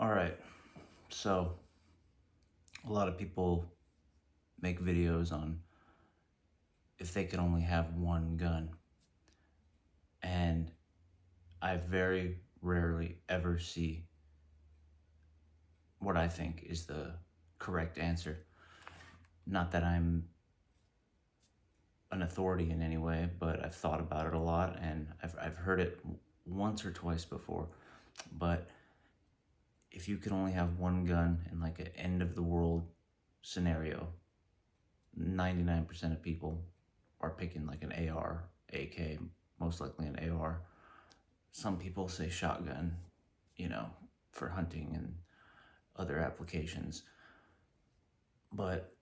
All right. So, a lot of people make videos on if they could only have one gun. And I very rarely ever see what I think is the correct answer. Not that I'm an authority in any way, but I've thought about it a lot and I've heard it once or twice before. But if you could only have one gun in like an end of the world scenario, 99% of people are picking like an AR, AK, most likely an AR. Some people say shotgun, you know, for hunting and other applications. But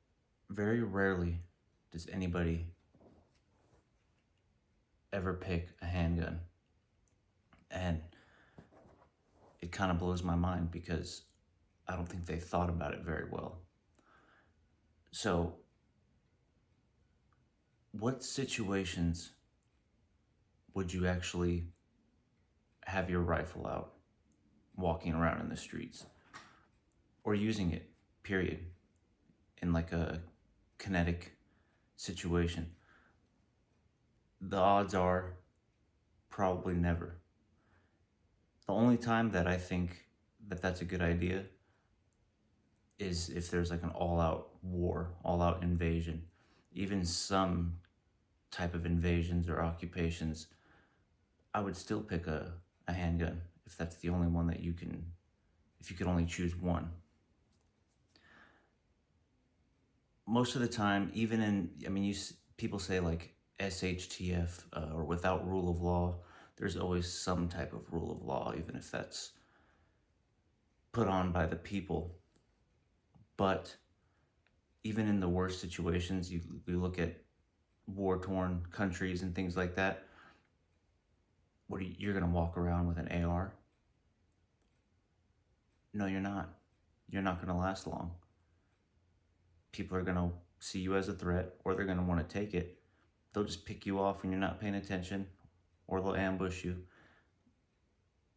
very rarely does anybody ever pick a handgun. And it kind of blows my mind because I don't think they thought about it very well. So, what situations would you actually have your rifle out, walking around in the streets, or using it, period, in like a kinetic situation? The odds are probably never. The only time that I think that that's a good idea is if there's like an all-out war, all-out invasion. Even some type of invasions or occupations, I would still pick a handgun if that's the only one that you can, if you could only choose one. Most of the time, even in, I mean, people say like shtf or without rule of law, there's always some type of rule of law, even if that's put on by the people. But even in the worst situations, you look at war-torn countries and things like that, you're gonna walk around with an AR? No, you're not. You're not gonna last long. People are gonna see you as a threat, or they're gonna want to take it. They'll just pick you off when you're not paying attention, or they'll ambush you.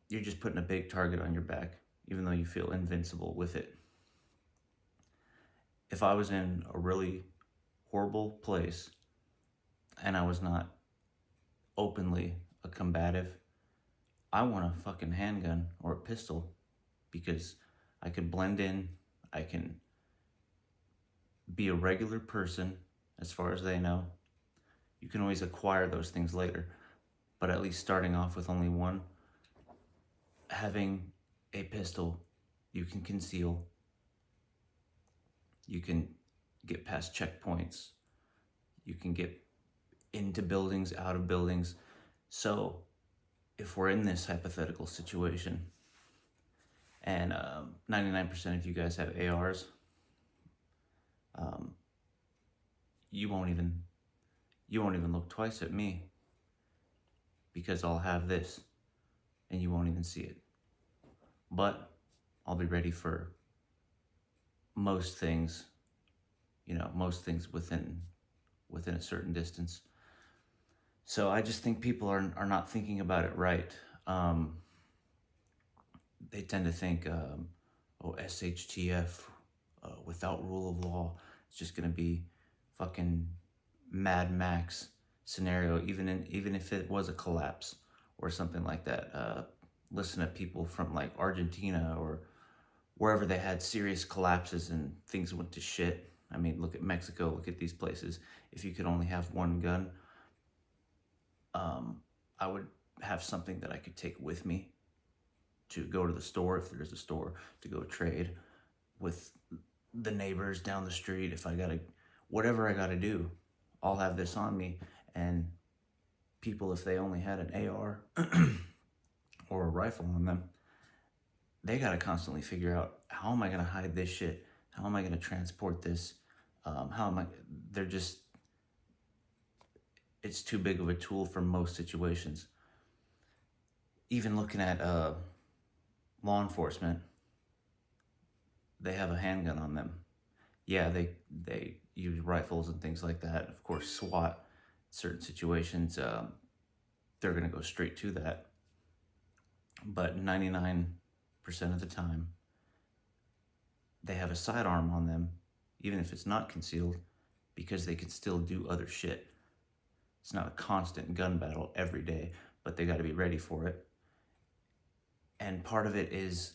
You're just putting a big target on your back, even though you feel invincible with it. If I was in a really horrible place and I was not openly a combative, I want a fucking handgun or a pistol because I could blend in, I can be a regular person as far as they know. You can always acquire those things later, but at least starting off with only one, having a pistol, you can conceal, you can get past checkpoints, you can get into buildings, out of buildings. So if we're in this hypothetical situation and 99% of you guys have ARs, you won't even look twice at me because I'll have this and you won't even see it. But I'll be ready for most things, most things within a certain distance. So I just think people are not thinking about it right. They tend to think, SHTF, without rule of law, it's just gonna be fucking Mad Max scenario, even if it was a collapse or something like that. Listen to people from like Argentina or wherever they had serious collapses and things went to shit. I mean, look at Mexico, look at these places. If you could only have one gun, I would have something that I could take with me to go to the store, if there's a store, to go trade with the neighbors down the street. If I gotta, whatever I gotta do, I'll have this on me. And people, if they only had an AR or a rifle on them, they gotta constantly figure out, how am I gonna hide this shit? How am I gonna transport this? It's too big of a tool for most situations. Even looking at law enforcement, they have a handgun on them. Yeah, they use rifles and things like that. Of course, SWAT, certain situations, they're gonna go straight to that. But 99% of the time, they have a sidearm on them, even if it's not concealed, because they can still do other shit. It's not a constant gun battle every day, but they got to be ready for it. And part of it is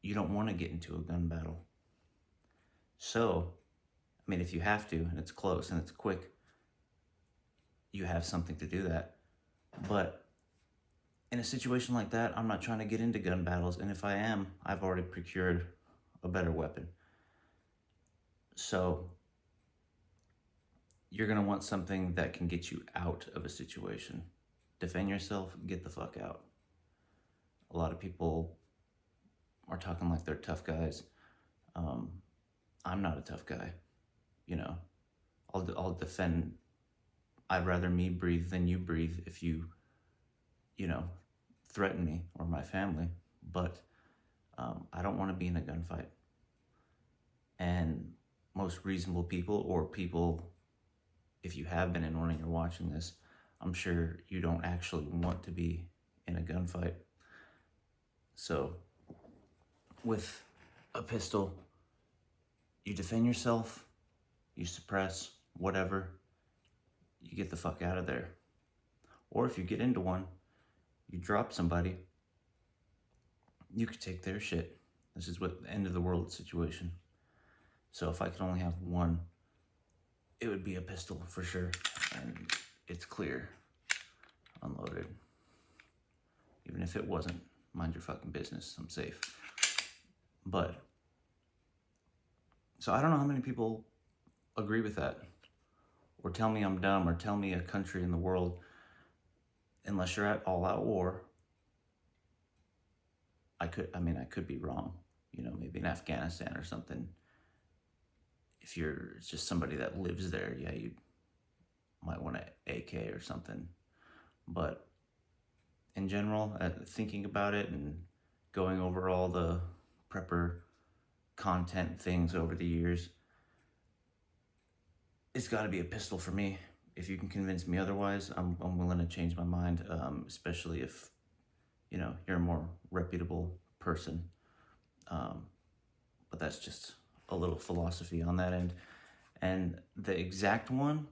you don't want to get into a gun battle. So, I mean, if you have to, and it's close and it's quick, you have something to do that. But in a situation like that, I'm not trying to get into gun battles. And if I am, I've already procured a better weapon. So you're going to want something that can get you out of a situation. Defend yourself, get the fuck out. A lot of people are talking like they're tough guys. I'm not a tough guy. You know, I'll defend. I'd rather me breathe than you breathe if you threaten me or my family. But I don't want to be in a gunfight. And most reasonable people, or people, if you have been in one and you're watching this, I'm sure you don't actually want to be in a gunfight. So with a pistol, you defend yourself, you suppress, whatever, you get the fuck out of there. Or if you get into one, you drop somebody, you could take their shit. This is what the end of the world situation. So if I could only have one, it would be a pistol for sure. And it's clear, unloaded. Even if it wasn't, mind your fucking business, I'm safe. But, so I don't know how many people agree with that, or tell me I'm dumb, or tell me a country in the world, unless you're at all-out war. I could be wrong. Maybe in Afghanistan or something. If you're just somebody that lives there, yeah, you might want an AK or something. But in general, thinking about it and going over all the prepper content things over the years, it's got to be a pistol for me. If you can convince me otherwise, I'm willing to change my mind, especially if, you're a more reputable person. But that's just a little philosophy on that end. And the exact one,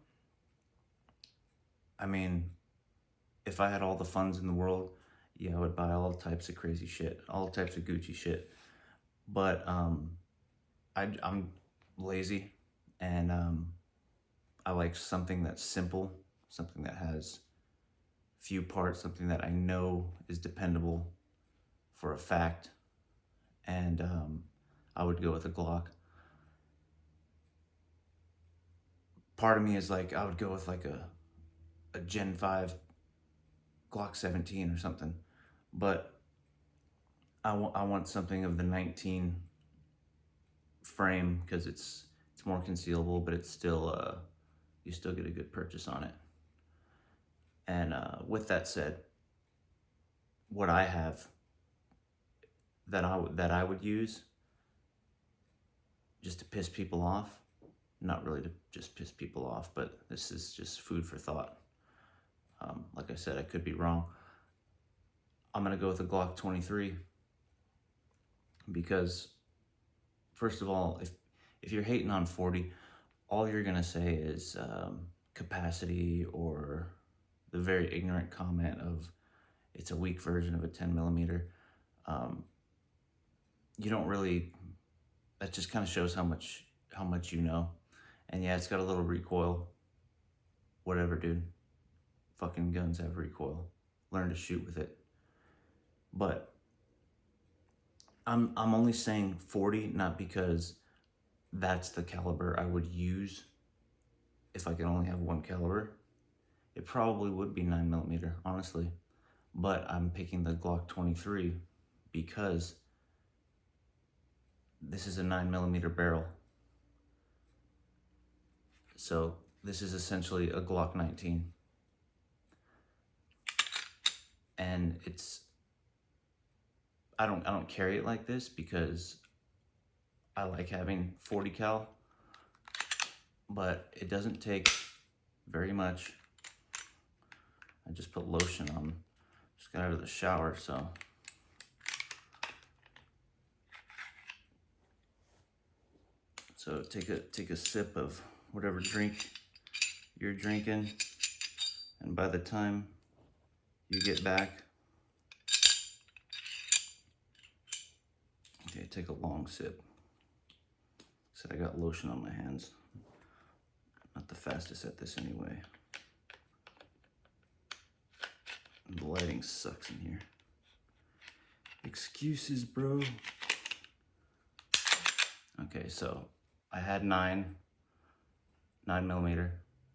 I mean, if I had all the funds in the world, yeah, I would buy all types of crazy shit, all types of Gucci shit. But I'm lazy, and I like something that's simple, something that has few parts, something that I know is dependable for a fact. And I would go with a Glock. Part of me is like, I would go with like a Gen 5 Glock 17 or something. But I want something of the 19 frame, because it's more concealable, but it's still, you still get a good purchase on it. And with that said, what I have that I would use just to piss people off, not really to just piss people off, but this is just food for thought. Like I said, I could be wrong. I'm gonna go with a Glock 23 because, first of all, if you're hating on 40, all you're gonna say is capacity, or the very ignorant comment of it's a weak version of a 10 millimeter. You don't really, that just kind of shows how much you know. And yeah, it's got a little recoil. Whatever, dude. Fucking guns have recoil. Learn to shoot with it. But I'm only saying 40, not because that's the caliber I would use if I could only have one caliber. It probably would be 9 millimeter, honestly. But I'm picking the Glock 23 because this is a 9 millimeter barrel. So this is essentially a Glock 19. And I don't carry it like this because I like having 40 cal, but it doesn't take very much. I just put lotion on, just got out of the shower, so. So take a sip of whatever drink you're drinking, and by the time you get back, okay, take a long sip. Said I got lotion on my hands. Not the fastest at this anyway. The lighting sucks in here. Excuses, bro. Okay, so I had 9mm.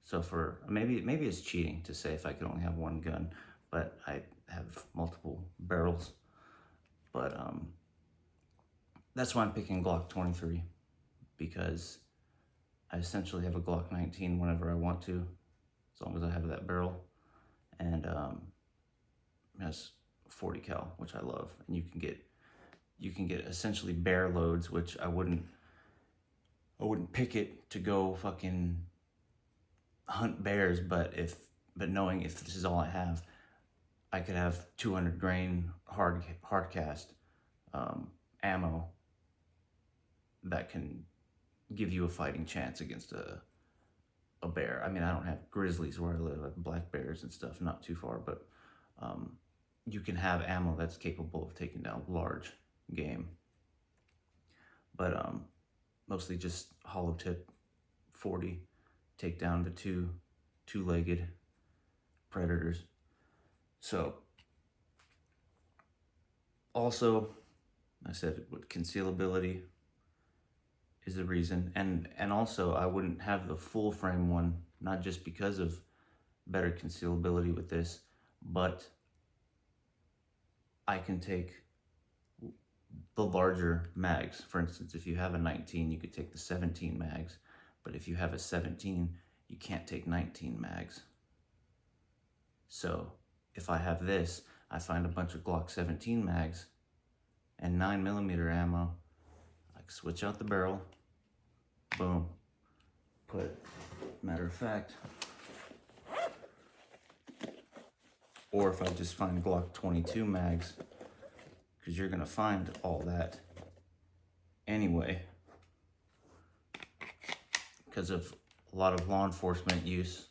So for maybe it's cheating to say if I could only have one gun, but I have multiple barrels. But that's why I'm picking Glock 23, because I essentially have a Glock 19 whenever I want to, as long as I have that barrel, and it has 40 cal, which I love, and you can get essentially bear loads, which I wouldn't pick it to go fucking hunt bears, but knowing if this is all I have, I could have 200 grain hard cast ammo that can give you a fighting chance against a bear. I mean, I don't have grizzlies where I live, I have black bears and stuff, not too far, but you can have ammo that's capable of taking down large game. But mostly just hollow tip 40, take down the two-legged predators. So also, I said with concealability is the reason, and also I wouldn't have the full frame one, not just because of better concealability with this, but I can take the larger mags. For instance, if you have a 19, you could take the 17 mags, but if you have a 17, you can't take 19 mags. So if I have this, I find a bunch of Glock 17 mags and 9mm ammo, I can switch out the barrel, boom, matter of fact, or if I just find Glock 22 mags, because you're gonna find all that anyway, because of a lot of law enforcement use.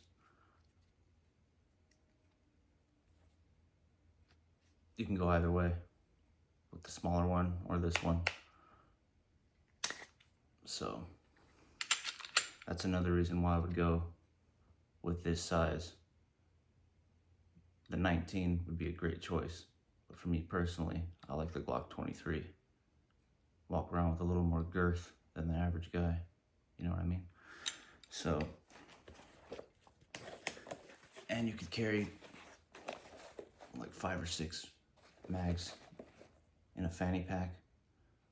You can go either way with the smaller one or this one. So that's another reason why I would go with this size. The 19 would be a great choice, but for me personally, I like the Glock 23. Walk around with a little more girth than the average guy, you know what I mean? So, and you could carry like 5 or 6 mags in a fanny pack.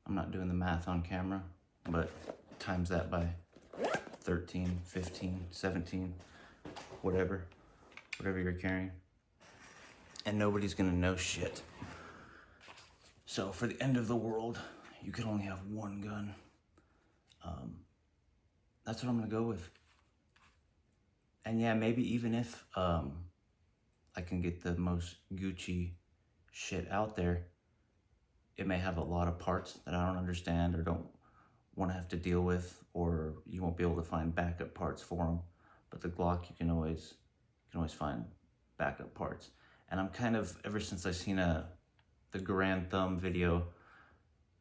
I'm not doing the math on camera, but times that by 13, 15, 17, whatever you're carrying. And nobody's gonna know shit. So for the end of the world, you could only have one gun. That's what I'm gonna go with. And yeah, maybe even if I can get the most Gucci shit out there, it may have a lot of parts that I don't understand or don't want to have to deal with, or you won't be able to find backup parts for them. But the Glock, you can always find backup parts. And I'm kind of, ever since I seen the Grand Thumb video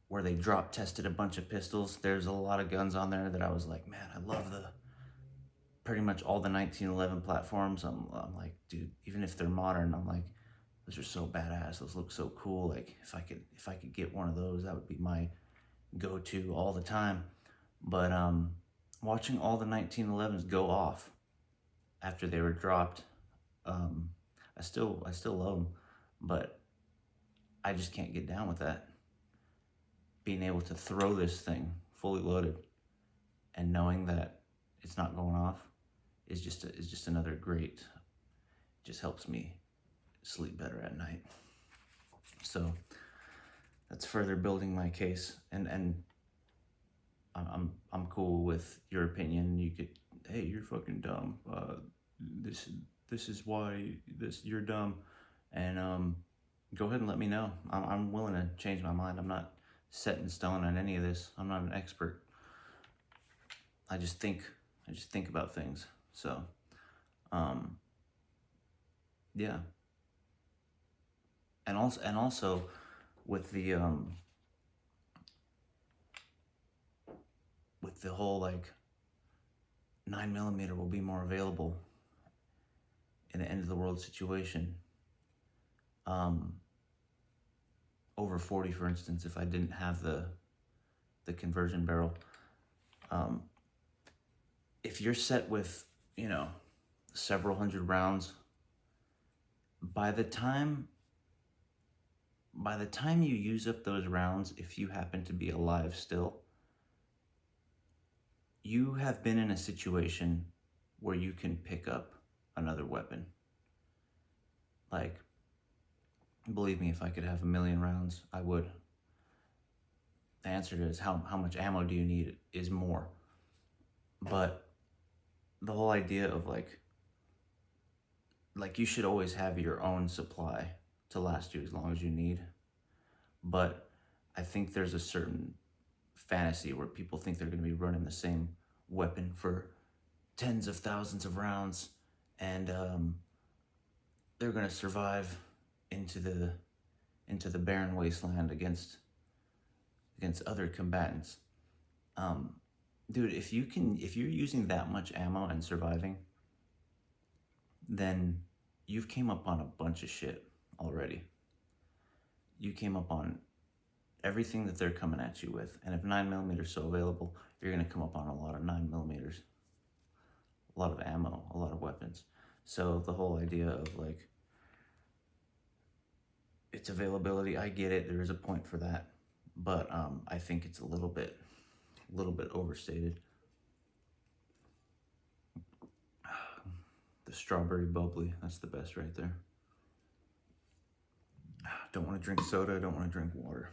where they drop tested a bunch of pistols, there's a lot of guns on there that I was like, man, I love pretty much all the 1911 platforms. I'm like, dude, even if they're modern, I'm like, those are so badass. Those look so cool. Like if I could get one of those, that would be my go-to all the time. But watching all the 1911s go off after they were dropped, I still love them, but I just can't get down with that. Being able to throw this thing fully loaded and knowing that it's not going off is just another great, just helps me sleep better at night. So that's further building my case, and I'm cool with your opinion. You could, hey, you're fucking dumb. This is why you're dumb, and go ahead and let me know. I'm willing to change my mind. I'm not set in stone on any of this. I'm not an expert. I just think about things. So, um, yeah. And also with the whole like 9mm will be more available in the end of the world situation. Over 40, for instance, if I didn't have the conversion barrel, if you're set with, several hundred rounds, by the time you use up those rounds, if you happen to be alive still, you have been in a situation where you can pick up another weapon. Like, believe me, if I could have 1,000,000 rounds, I would. The answer is how much ammo do you need is more. But the whole idea of like you should always have your own supply to last you as long as you need. But I think there's a certain fantasy where people think they're going to be running the same weapon for tens of thousands of rounds, and they're going to survive into the barren wasteland against other combatants. Dude, if you're using that much ammo and surviving, then you've came up on a bunch of shit already. You came up on everything that they're coming at you with. And if 9mm is so available, you're going to come up on a lot of 9mm, a lot of ammo, a lot of weapons. So the whole idea of like its availability, I get it. There is a point for that. But I think it's a little bit overstated. The strawberry bubbly, that's the best right there. Don't want to drink soda, don't want to drink water.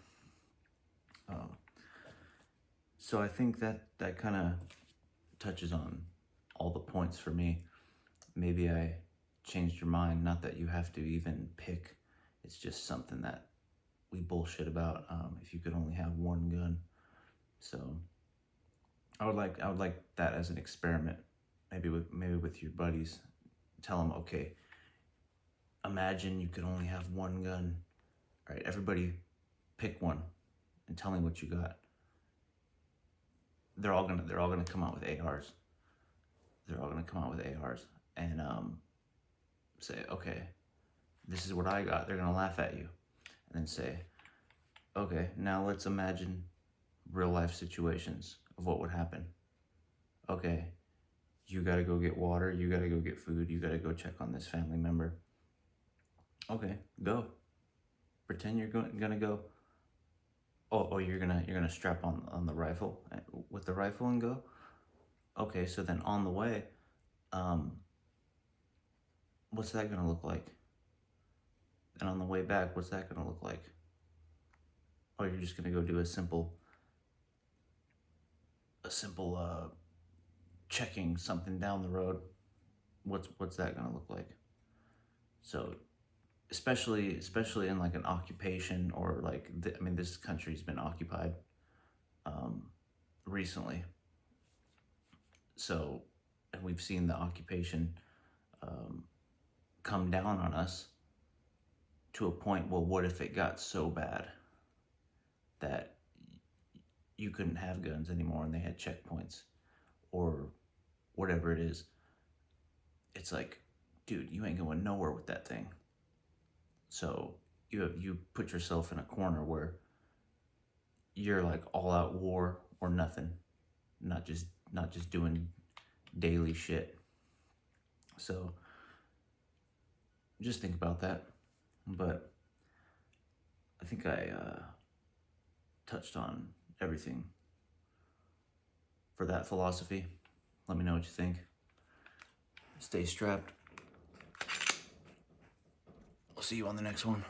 So I think that kind of touches on all the points for me. Maybe I changed your mind, not that you have to even pick. It's just something that we bullshit about, if you could only have one gun. So I would like that as an experiment, maybe with your buddies. Tell them, okay, imagine you could only have one gun. All right, everybody pick one and tell me what you got. They're all gonna come out with ARs. They're all gonna come out with ARs and say, okay, this is what I got. They're gonna laugh at you, and then say, okay, now let's imagine real life situations of what would happen. Okay, you gotta go get water, you gotta go get food, you gotta go check on this family member. Okay, go. Pretend you're gonna go. Oh, you're gonna strap on the rifle with the rifle and go. Okay, so then on the way, what's that gonna look like? And on the way back, what's that gonna look like? Or you're just gonna go do a simple checking something down the road. What's that gonna look like? So, especially in like an occupation, or like this country's been occupied recently. So, and we've seen the occupation come down on us to a point. Well, what if it got so bad that you couldn't have guns anymore and they had checkpoints or whatever it is? It's like, dude, you ain't going nowhere with that thing. So you put yourself in a corner where you're like all out war or nothing, not just doing daily shit. So just think about that. But I think I touched on everything for that philosophy. Let me know what you think. Stay strapped. I'll see you on the next one.